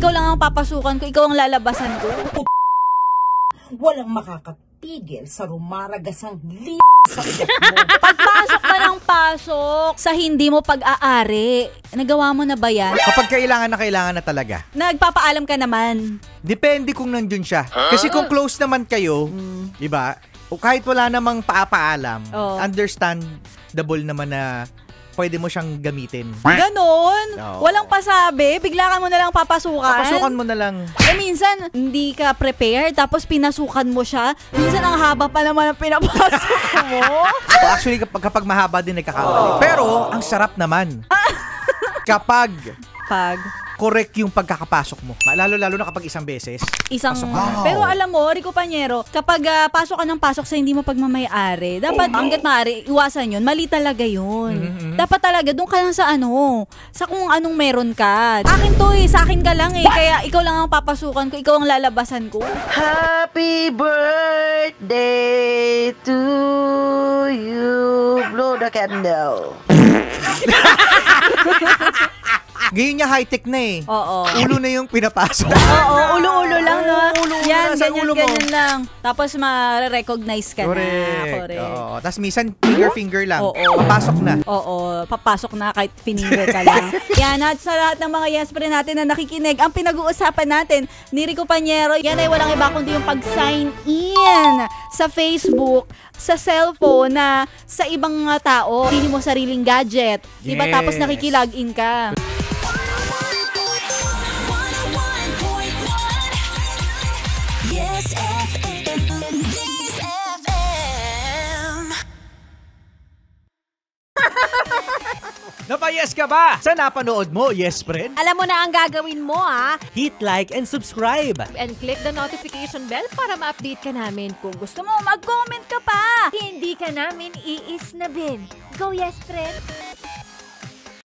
ikaw lang ang papasukan ko, ikaw ang lalabasan ko. Walang makakapigil sa rumaragasang sa ugat mo. Pagpasok ka ng pasok sa hindi mo pag-aari, nagawa mo na ba yan? Kapag kailangan na talaga. Nagpapaalam ka naman. Depende kung nandun siya. Kasi kung close naman kayo, di ba? O kahit wala namang paapaalam, understandable naman na pwede mo siyang gamitin. Ganon? Oo. Walang pasabi? Bigla ka mo na lang papasukan? Papasukan mo na lang. Minsan, hindi ka prepared, tapos pinasukan mo siya. Minsan, ang haba pa naman ang pinapasok mo. Actually, kapag mahaba din nagkakamali. Pero, ang sarap naman. Kapag correct yung pagkakapasok mo. Lalo na kapag isang beses. Pero alam mo, Rico Panyero, kapag pasok ka ng pasok sa hindi mo pagmamayari, dapat hanggat maaari, iwasan yun. Mali talaga yun. Dapat talaga, doon ka lang sa sa kung anong meron ka. Akin to sa akin ka lang Kaya ikaw lang ang papasukan ko, ikaw ang lalabasan ko. Happy birthday to you. Blow the candle. Ngayon niya high-tech na eh. Oo. Ulo na yung pinapasok. Oo, ulo-ulo lang, no? Yan, nasa ulo mo. ganyan lang. Tapos ma-recognize ka na. Correct. Oo. Tapos minsan, finger lang. Oo. Papasok na. Oo, papasok na kahit fininger ka lang. Yan, at sa lahat ng mga yes friend natin na nakikinig, ang pinag-uusapan natin ni Rico Panyero, yan ay walang iba kundi yung pag-sign in sa Facebook, sa cellphone na sa ibang mga tao, hindi mo sariling gadget. Diba? Yes. Tapos nakikilog-in ka. Yes FM. Yes FM. Napayes ka ba? Sa napanood mo, yes friend? Alam mo na ang gagawin mo, Hit like and subscribe. And click the notification bell para ma-update ka namin. Kung gusto Gusto mo, mag-comment ka pa! hindi ka namin iisnabin. Go, yes, friend!